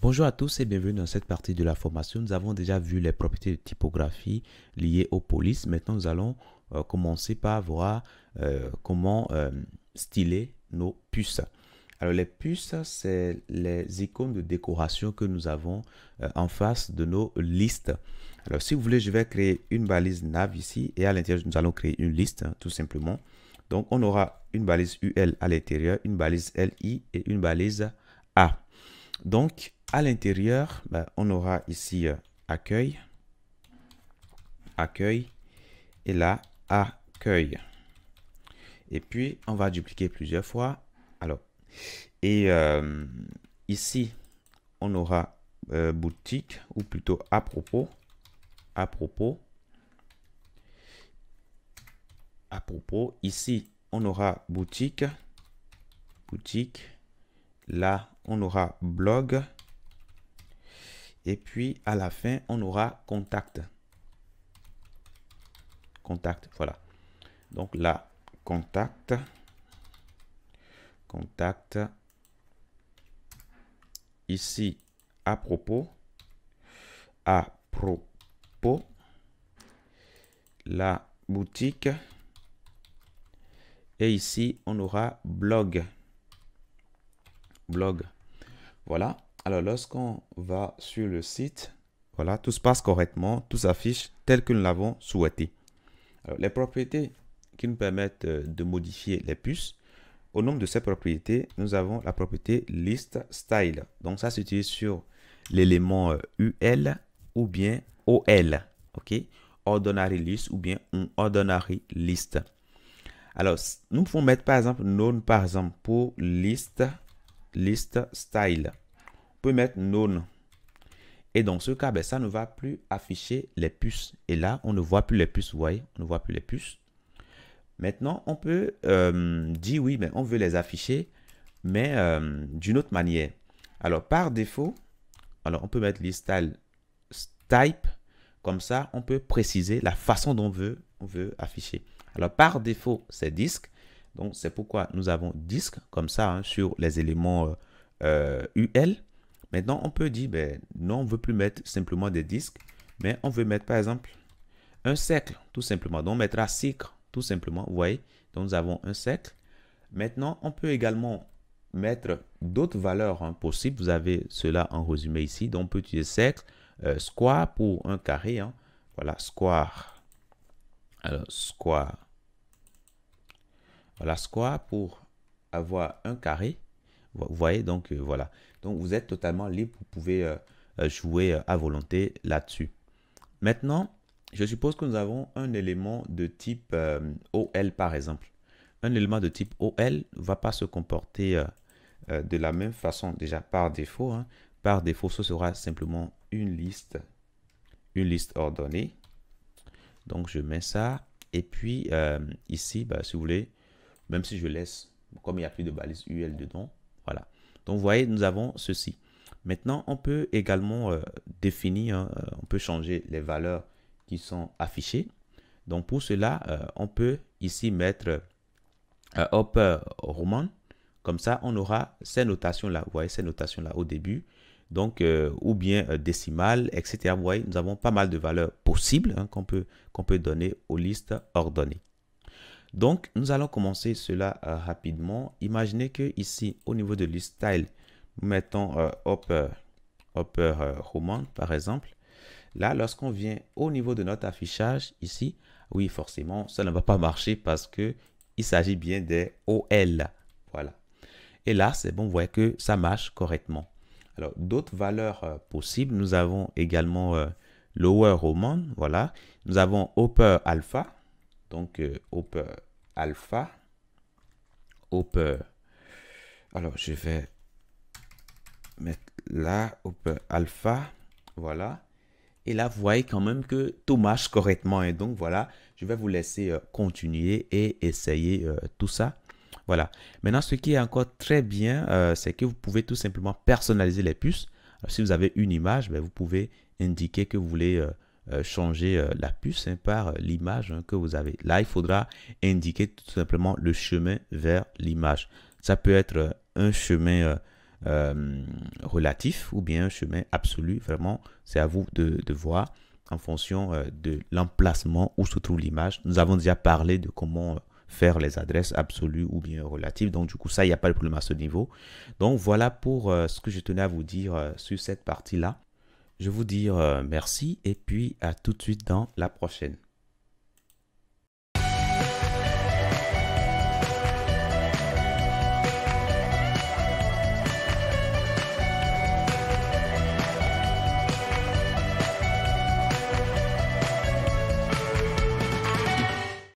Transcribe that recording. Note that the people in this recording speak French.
Bonjour à tous et bienvenue dans cette partie de la formation. Nous avons déjà vu les propriétés de typographie liées aux polices. Maintenant, nous allons commencer par voir comment styler nos puces. Alors, les puces, c'est les icônes de décoration que nous avons en face de nos listes. Alors, si vous voulez, je vais créer une balise nav ici et à l'intérieur, nous allons créer une liste, tout simplement. Donc, on aura une balise UL à l'intérieur, une balise LI et une balise A. Donc, à l'intérieur, on aura ici accueil, accueil et là, accueil. Et puis, on va dupliquer plusieurs fois. Alors, et ici, on aura boutique ou plutôt à propos, à propos, à propos. Ici, on aura boutique, boutique. Là, on aura blog. Et puis, à la fin, on aura contact. Contact, voilà. Donc là, contact. Contact. Ici, à propos. À propos. La boutique. Et ici, on aura blog. Blog. Voilà. Alors, lorsqu'on va sur le site, voilà, tout se passe correctement, tout s'affiche tel que nous l'avons souhaité. Alors, les propriétés qui nous permettent de modifier les puces. Au nombre de ces propriétés, nous avons la propriété list style. Donc, ça s'utilise sur l'élément UL ou bien OL. OK? Ordinary list ou bien ordinary list. Alors, nous pouvons mettre par exemple none par exemple pour list style. On peut mettre none. Et dans ce cas, ça ne va plus afficher les puces. Et là, on ne voit plus les puces. Vous voyez, on ne voit plus les puces. Maintenant, on peut dire oui, mais on veut les afficher, mais d'une autre manière. Alors, par défaut, alors on peut mettre list style type. Comme ça, on peut préciser la façon dont on veut afficher. Alors, par défaut, c'est disque. Donc, c'est pourquoi nous avons disque comme ça sur les éléments UL. Maintenant, on peut dire, non, on ne veut plus mettre simplement des disques, mais on veut mettre, par exemple, un cercle, tout simplement. Donc, on mettra cycle, tout simplement. Vous voyez, donc nous avons un cercle. Maintenant, on peut également mettre d'autres valeurs possibles. Vous avez cela en résumé ici. Donc, on peut utiliser cercle, square pour un carré. Voilà, square. Alors, square. Voilà, square pour avoir un carré. Vous voyez, donc voilà. Donc, vous êtes totalement libre. Vous pouvez jouer à volonté là-dessus. Maintenant, je suppose que nous avons un élément de type OL, par exemple. Un élément de type OL ne va pas se comporter de la même façon déjà par défaut. Par défaut, ce sera simplement une liste ordonnée. Donc, je mets ça. Et puis, ici, si vous voulez, même si je laisse, comme il n'y a plus de balise UL dedans, voilà. Donc, vous voyez, nous avons ceci. Maintenant, on peut également définir, on peut changer les valeurs qui sont affichées. Donc, pour cela, on peut ici mettre upper roman. Comme ça, on aura ces notations-là. Vous voyez, ces notations-là au début. Donc, ou bien décimales, etc. Vous voyez, nous avons pas mal de valeurs possibles qu'on peut donner aux listes ordonnées. Donc, nous allons commencer cela rapidement. Imaginez que ici, au niveau de list style, nous mettons upper roman, par exemple. Là, lorsqu'on vient au niveau de notre affichage, ici, oui, forcément, ça ne va pas marcher parce que il s'agit bien des OL. Voilà. Et là, c'est bon, vous voyez que ça marche correctement. Alors, d'autres valeurs possibles, nous avons également lower roman, voilà. Nous avons upper alpha. Donc, upper alpha. Upper. Alors, je vais mettre là, upper alpha. Voilà. Et là, vous voyez quand même que tout marche correctement. Et donc, voilà, je vais vous laisser continuer et essayer tout ça. Voilà. Maintenant, ce qui est encore très bien, c'est que vous pouvez tout simplement personnaliser les puces. Alors, si vous avez une image, vous pouvez indiquer que vous voulez changer la puce par l'image que vous avez. Là, il faudra indiquer tout simplement le chemin vers l'image. Ça peut être un chemin relatif ou bien un chemin absolu. Vraiment, c'est à vous de voir en fonction de l'emplacement où se trouve l'image. Nous avons déjà parlé de comment faire les adresses absolues ou bien relatives. Donc, du coup, ça, il n'y a pas de problème à ce niveau. Donc, voilà pour ce que je tenais à vous dire sur cette partie-là. Je vous dis merci et puis à tout de suite dans la prochaine.